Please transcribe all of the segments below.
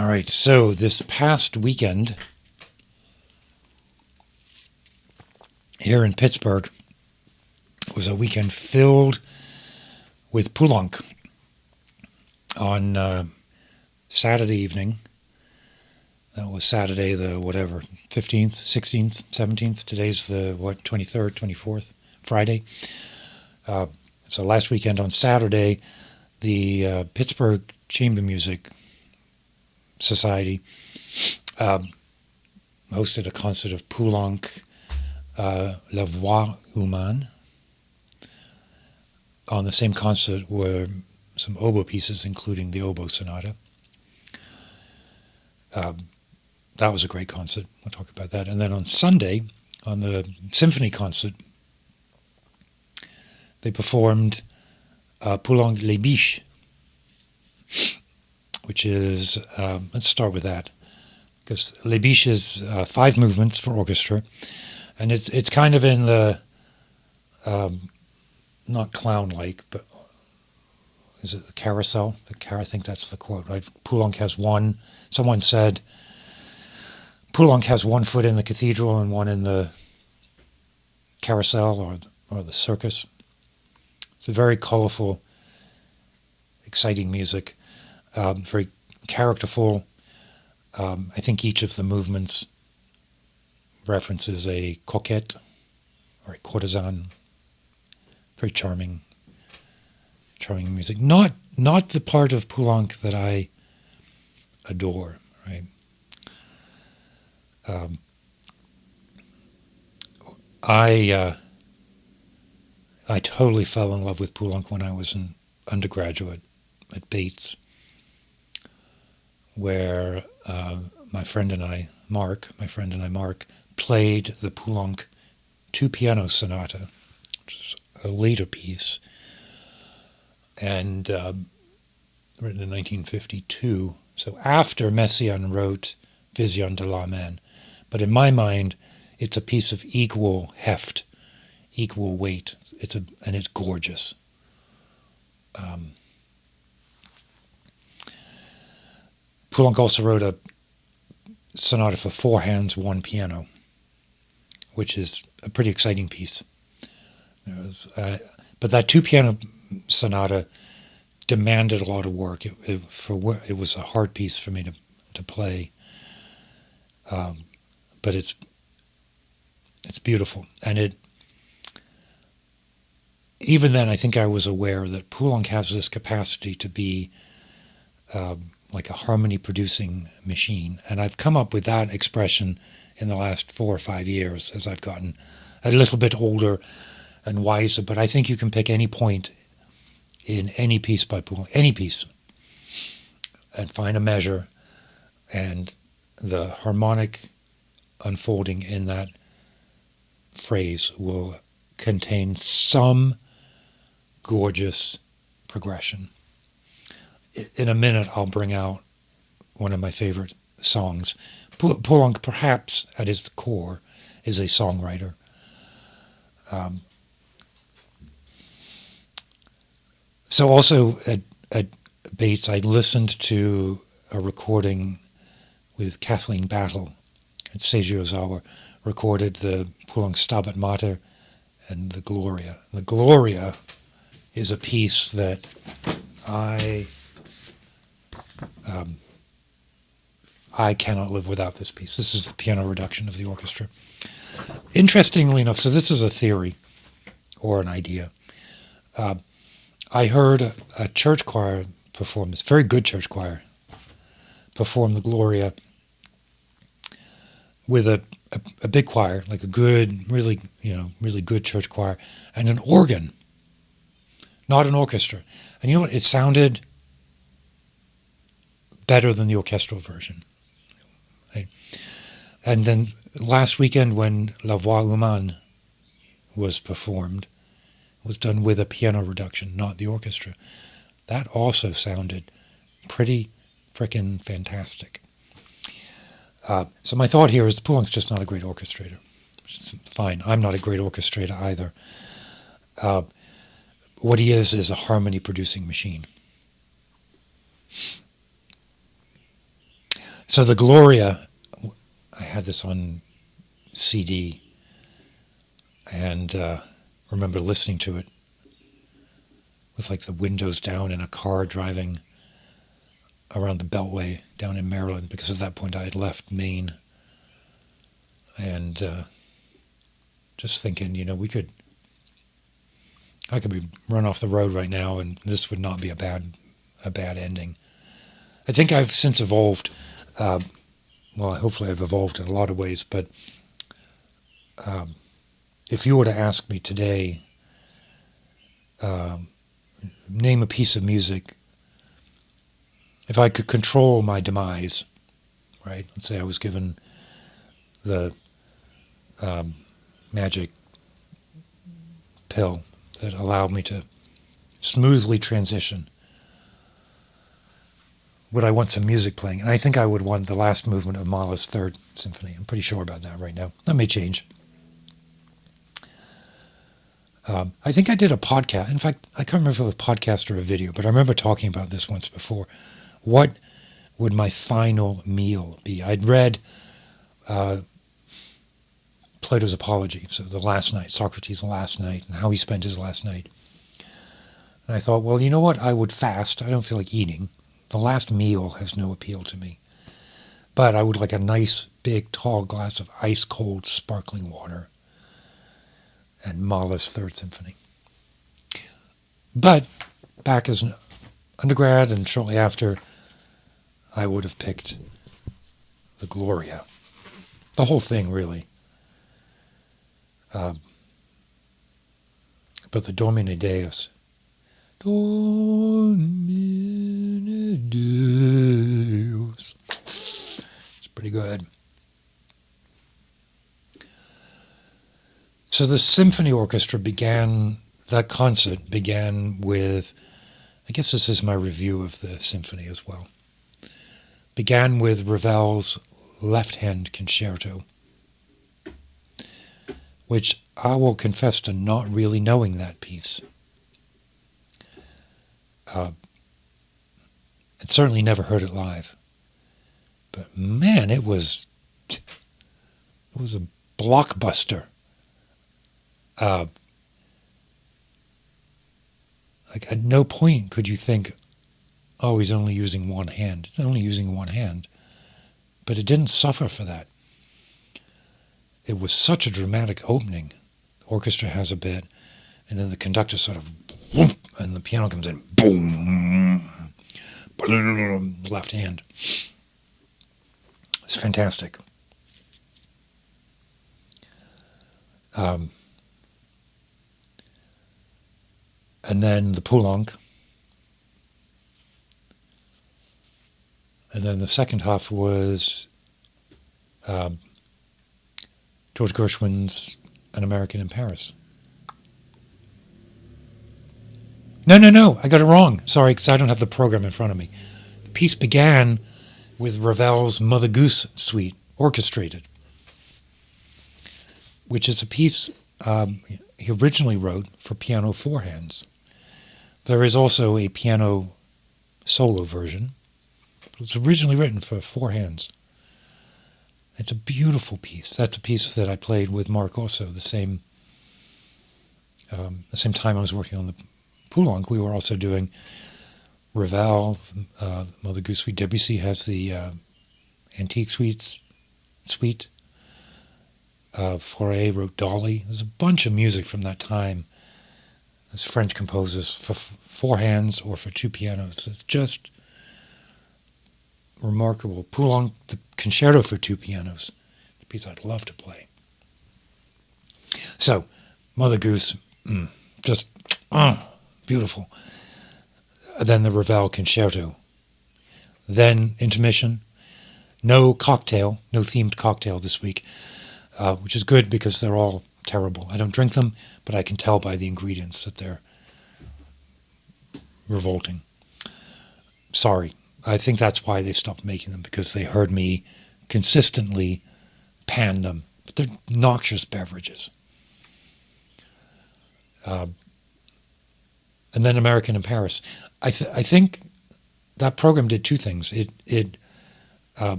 All right, so this past weekend here in Pittsburgh was a weekend filled with Poulenc. On Saturday evening, that was Saturday the 15th, 16th, 17th. Today's the 23rd, 24th, Friday. So last weekend on Saturday, the Pittsburgh Chamber Music Society hosted a concert of Poulenc, La Voix Humaine. On the same concert were some oboe pieces, including the oboe sonata. That was a great concert. We'll talk about that. And then on Sunday, on the symphony concert, they performed Poulenc Les Biches, which is, let's start with that, because Les Biches is 5 movements for orchestra, and it's kind of in the, not clown-like, but is it the carousel? I think that's the quote, right? Poulenc has one, someone said, Poulenc has one foot in the cathedral and one in the carousel or the circus. It's a very colorful, exciting music, very characterful. I think each of the movements references a coquette or a courtesan. Very charming music. Not the part of Poulenc that I adore, right? I totally fell in love with Poulenc when I was an undergraduate at Bates, where my friend and I, Mark, played the Poulenc 2-piano sonata, which is a later piece, and written in 1952. So after Messiaen wrote Vision de l'Âme, but in my mind, it's a piece of equal heft, equal weight. And it's gorgeous. Poulenc also wrote a sonata for 4 hands, 1 piano, which is a pretty exciting piece. But that 2-piano sonata demanded a lot of work. It was a hard piece for me to play. But it's beautiful, and even then I think I was aware that Poulenc has this capacity to be like a harmony producing machine, and I've come up with that expression in the last 4 or 5 years as I've gotten a little bit older and wiser. But I think you can pick any point in any piece by Poulenc, any piece, and find a measure, and the harmonic unfolding in that phrase will contain some gorgeous progression. In a minute, I'll bring out one of my favorite songs. Poulenc, perhaps at his core, is a songwriter. So also at Bates, I listened to a recording with Kathleen Battle at Seiji Ozawa, recorded the Poulenc Stabat Mater and the Gloria. The Gloria is a piece that I cannot live without this piece. This is the piano reduction of the orchestra. Interestingly enough, so this is a theory or an idea. I heard a church choir perform this, very good church choir, perform the Gloria with a big choir, like a good, really good church choir, and an organ, not an orchestra. And you know what? It sounded better than the orchestral version. Right? And then last weekend when La Voix Humaine was performed, it was done with a piano reduction, not the orchestra. That also sounded pretty frickin' fantastic. So my thought here is Poulenc's just not a great orchestrator. Which is fine. I'm not a great orchestrator either. What he is a harmony-producing machine. So the Gloria, I had this on CD, and remember listening to it with like the windows down in a car driving around the Beltway down in Maryland, because at that point I had left Maine, and just thinking, I could be run off the road right now, and this would not be a bad ending. I think I've since evolved. Hopefully I've evolved in a lot of ways, but if you were to ask me today, name a piece of music, if I could control my demise, right? Let's say I was given the magic pill that allowed me to smoothly transition. Would I want some music playing? And I think I would want the last movement of Mahler's Third Symphony. I'm pretty sure about that right now. That may change. I think I did a podcast. In fact, I can't remember if it was a podcast or a video, but I remember talking about this once before. What would my final meal be? I'd read Plato's Apology, so the last night, Socrates' last night, and how he spent his last night. And I thought, well, you know what? I would fast. I don't feel like eating. The last meal has no appeal to me. But I would like a nice, big, tall glass of ice-cold, sparkling water and Mahler's Third Symphony. But back as an undergrad and shortly after, I would have picked the Gloria. The whole thing, really. But the Domine Deus. Domine Deus. It's pretty good. So the symphony orchestra that concert began with, I guess this is my review of the symphony as well, began with Ravel's Left Hand concerto, which I will confess to not really knowing that piece. I'd certainly never heard it live. But man, it was a blockbuster. Like at no point could you think, oh, he's only using one hand. He's only using one hand. But it didn't suffer for that. It was such a dramatic opening. The orchestra has a bit, and then the conductor sort of, whoop, and the piano comes in, boom, left hand. It's fantastic. And then the Poulenc. And then the second half was George Gershwin's An American in Paris. No, I got it wrong. Sorry, because I don't have the program in front of me. The piece began with Ravel's Mother Goose Suite, orchestrated, which is a piece he originally wrote for piano four hands. There is also a piano solo version. It was originally written for four hands. It's a beautiful piece. That's a piece that I played with Mark also, the same time I was working on the Poulenc. We were also doing Ravel, Mother Goose Suite. Debussy has the Antique Suite. Fauré wrote Dolly. There's a bunch of music from that time. There's French composers for four hands or for two pianos. It's just remarkable. Poulenc, the concerto for two pianos, the piece I'd love to play. So, Mother Goose, just beautiful. Then the Ravel concerto. Then intermission. No themed cocktail this week, which is good because they're all terrible. I don't drink them, but I can tell by the ingredients that they're revolting. Sorry. I think that's why they stopped making them, because they heard me consistently pan them. But they're noxious beverages. And then American in Paris. I think that program did two things. It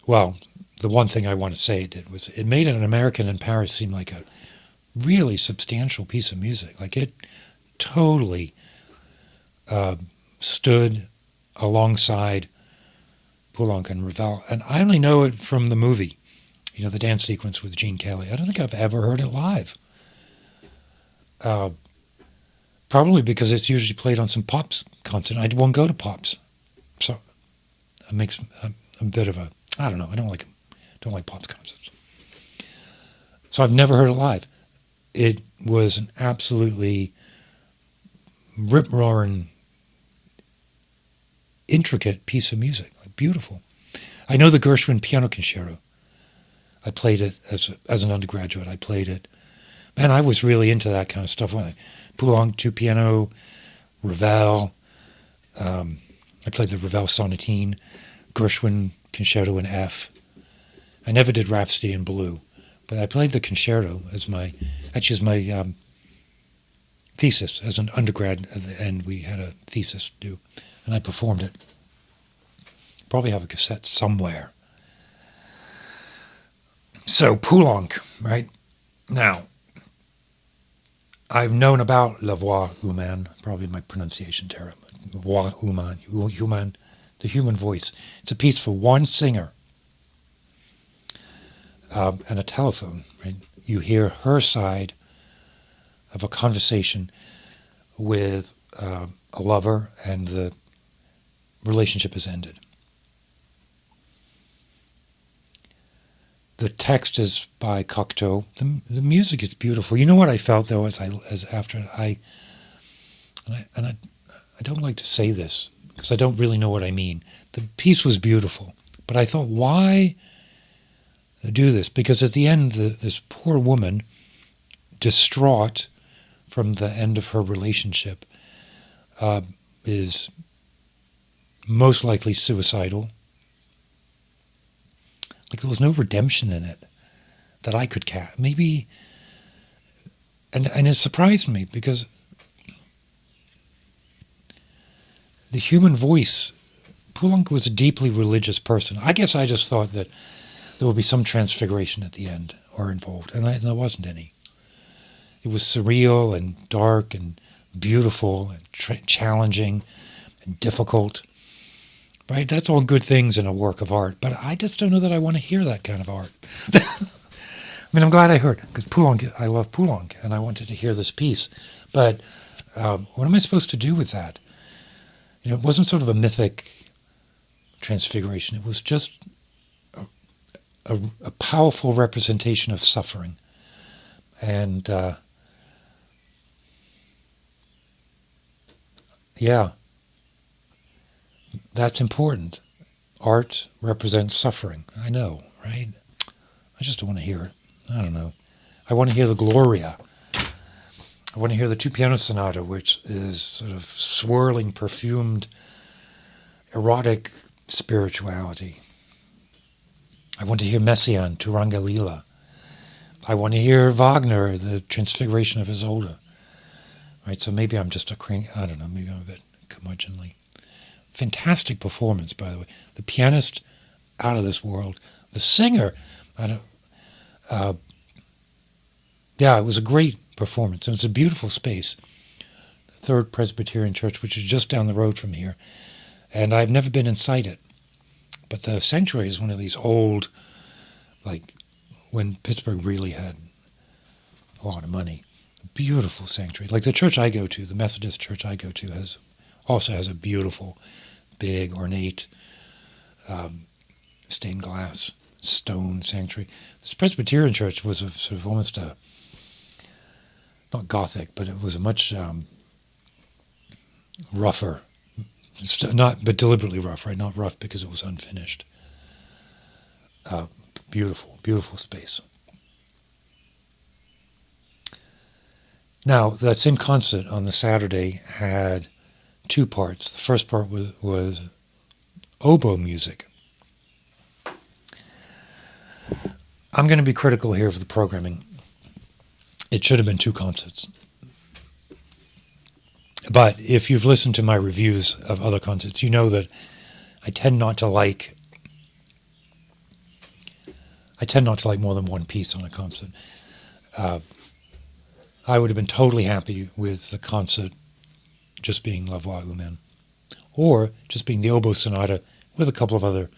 well, the one thing I want to say it did was it made an American in Paris seem like a really substantial piece of music. Like it totally stood alongside Poulenc and Ravel. And I only know it from the movie, the dance sequence with Gene Kelly. I don't think I've ever heard it live. Probably because it's usually played on some Pops concert. I won't go to Pops. So it makes a bit of a, I don't know, I don't like Pops concerts. So I've never heard it live. It was an absolutely rip-roaring, intricate piece of music, like beautiful. I know the Gershwin piano concerto. I played it as an undergraduate. I played it. Man, I was really into that kind of stuff. Poulenc, two piano, Ravel. I played the Ravel sonatine, Gershwin concerto in F. I never did Rhapsody in Blue, but I played the concerto as my thesis as an undergrad. At the end, we had a thesis due, and I performed it. Probably have a cassette somewhere. So Poulenc, right? Now, I've known about La Voix Humaine, probably my pronunciation terrible. Voix Humaine, the human voice. It's a piece for one singer and a telephone. Right? You hear her side of a conversation with a lover, and the relationship has ended. The text is by Cocteau. The music is beautiful. You know what I felt though, as after I don't like to say this because I don't really know what I mean. The piece was beautiful, but I thought, why do this? Because at the end, this poor woman, distraught from the end of her relationship, is most likely suicidal. Like there was no redemption in it that I could catch. Maybe, and it surprised me because the human voice, Poulenc was a deeply religious person. I guess I just thought that there would be some transfiguration at the end or involved, and there wasn't any. It was surreal and dark and beautiful and challenging and difficult. Right? That's all good things in a work of art, but I just don't know that I want to hear that kind of art. I mean, I'm glad I heard, because Poulenc, I love Poulenc, and I wanted to hear this piece. But what am I supposed to do with that? It wasn't sort of a mythic transfiguration. It was just a powerful representation of suffering. And yeah. That's important. Art represents suffering. I know, right? I just don't want to hear it. I don't know. I want to hear the Gloria. I want to hear the two piano sonata, which is sort of swirling, perfumed, erotic spirituality. I want to hear Messiaen, Turanga Lila. I want to hear Wagner, the Transfiguration of Isolde. Right? So maybe I'm just I don't know, maybe I'm a bit curmudgeonly. Fantastic performance, by the way. The pianist, out of this world. The singer, it was a great performance. It was a beautiful space. The Third Presbyterian Church, which is just down the road from here. And I've never been inside it. But the sanctuary is one of these old, like when Pittsburgh really had a lot of money. Beautiful sanctuary. Like the church I go to, the Methodist church I go to, also has a beautiful, big, ornate, stained glass stone sanctuary. This Presbyterian church was a sort of almost not Gothic, but it was a much rougher, but deliberately rough, right? Not rough because it was unfinished. Beautiful, beautiful space. Now, that same concert on the Saturday had two parts. The first part was oboe music. I'm going to be critical here of the programming. It should have been two concerts. But if you've listened to my reviews of other concerts, you know that I tend not to like I tend not to like more than one piece on a concert. I would have been totally happy with the concert just being La Voix Humaine, or just being the oboe sonata with a couple of other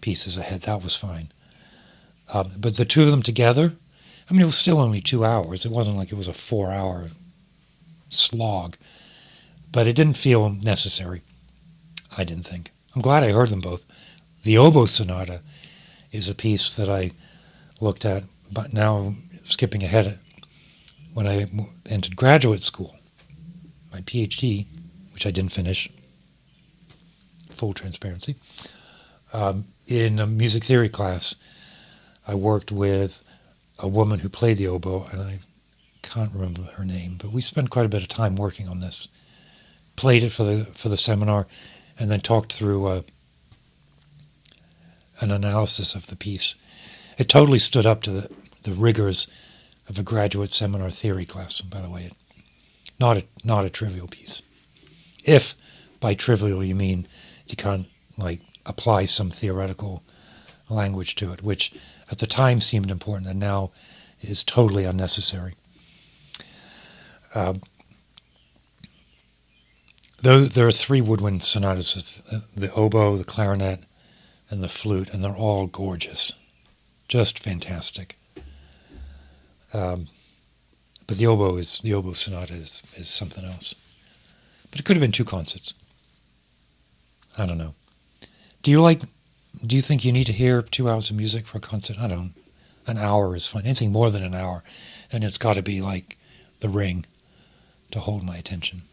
pieces ahead. That was fine. But the two of them together, I mean, it was still only 2 hours. It wasn't like it was a 4-hour slog, but it didn't feel necessary, I didn't think. I'm glad I heard them both. The oboe sonata is a piece that I looked at, but now skipping ahead, when I entered graduate school, my PhD, which I didn't finish, full transparency, in a music theory class, I worked with a woman who played the oboe, and I can't remember her name, but we spent quite a bit of time working on this. Played it for the seminar, and then talked through an analysis of the piece. It totally stood up to the rigors of a graduate seminar theory class, by the way. Not a trivial piece. If by trivial you mean you can't apply some theoretical language to it, which at the time seemed important and now is totally unnecessary. There are 3 woodwind sonatas: the oboe, the clarinet, and the flute, and they're all gorgeous, just fantastic. But the oboe sonata is something else. But it could have been 2 concerts. I don't know. Do you think you need to hear 2 hours of music for a concert? I don't. An hour is fine. Anything more than an hour, and it's got to be like The Ring to hold my attention.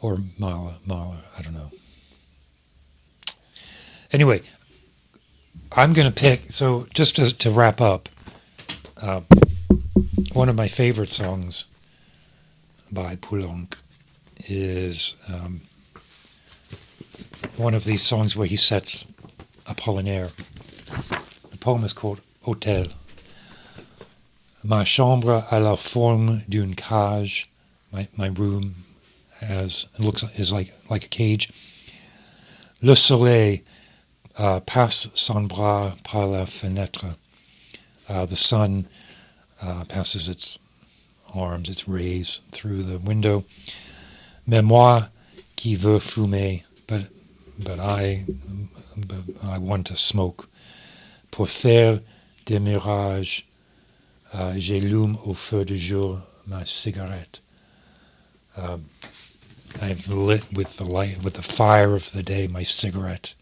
Or Mahler, I don't know. Anyway, I'm going to pick, so just to wrap up, one of my favorite songs by Poulenc is one of these songs where he sets Apollinaire. The poem is called Hôtel. Ma chambre a la forme d'une cage. My room is like a cage. Le soleil passe son bras par la fenêtre. The sun passes its arms, its rays through the window. Mais moi qui veux fumer, but I want to smoke. Pour faire des mirages, j'allume au feu de jour ma cigarette. I've lit with the fire of the day, my cigarette.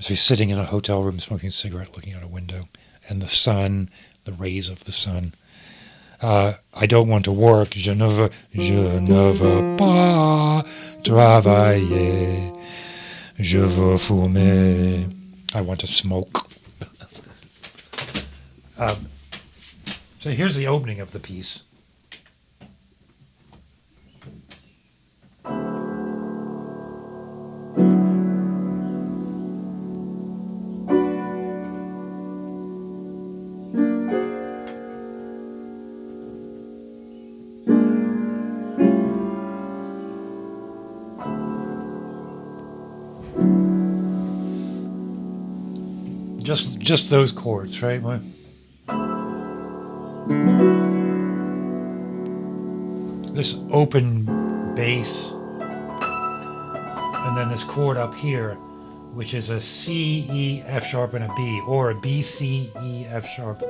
So he's sitting in a hotel room smoking a cigarette, looking out a window, and the sun, the rays of the sun. I don't want to work. Je ne veux pas travailler. Je veux fumer. I want to smoke. So here's the opening of the piece. Just those chords, right? This open bass, and then this chord up here, which is a C, E, F sharp, and a B, or a B, C, E, F sharp.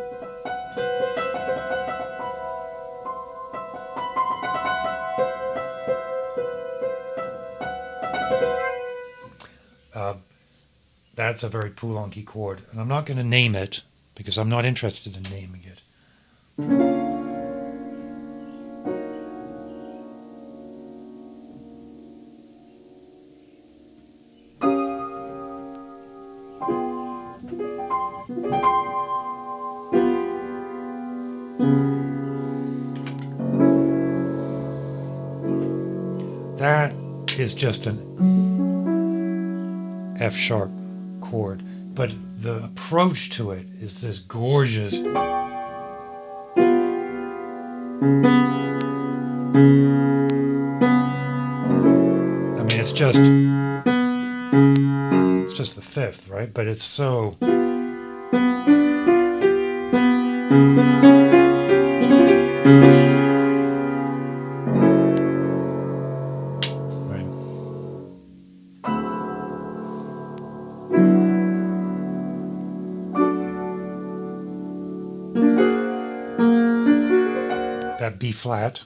That's a very Poulenc-y chord, and I'm not going to name it because I'm not interested in naming it. That is just an F sharp chord, but the approach to it is this gorgeous. I mean, it's just. just the fifth, right? But it's so. Right. That B flat.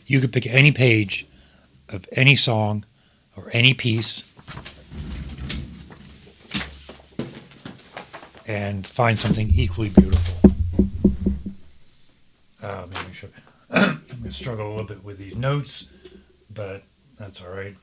You could pick any page of any song or any piece and find something equally beautiful. Maybe I should. I'm going to struggle a little bit with these notes, but that's all right.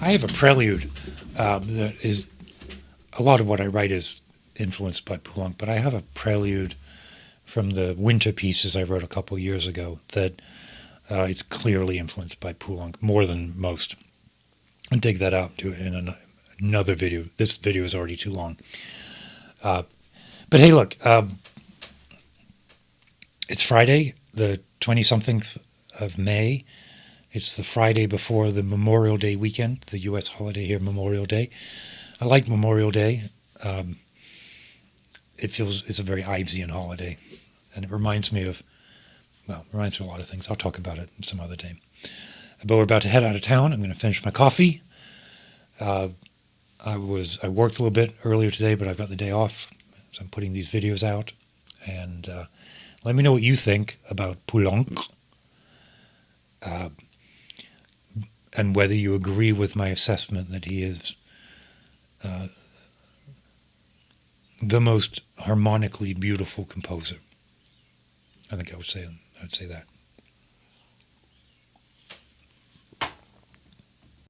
I have a prelude that is a lot of what I write is influenced by Poulenc, but I have a prelude from the winter pieces I wrote a couple years ago that is clearly influenced by Poulenc more than most. I'll dig that out, do it in another video. This video is already too long. But hey, look, it's Friday, the 20-something of May. It's the Friday before the Memorial Day weekend, the U.S. holiday here, Memorial Day. I like Memorial Day. It's a very Ivesian holiday, and it reminds me of a lot of things. I'll talk about it some other day. But we're about to head out of town. I'm going to finish my coffee. I worked a little bit earlier today, but I've got the day off, so I'm putting these videos out. And let me know what you think about Poulenc. And whether you agree with my assessment that he is the most harmonically beautiful composer. I think I would say that.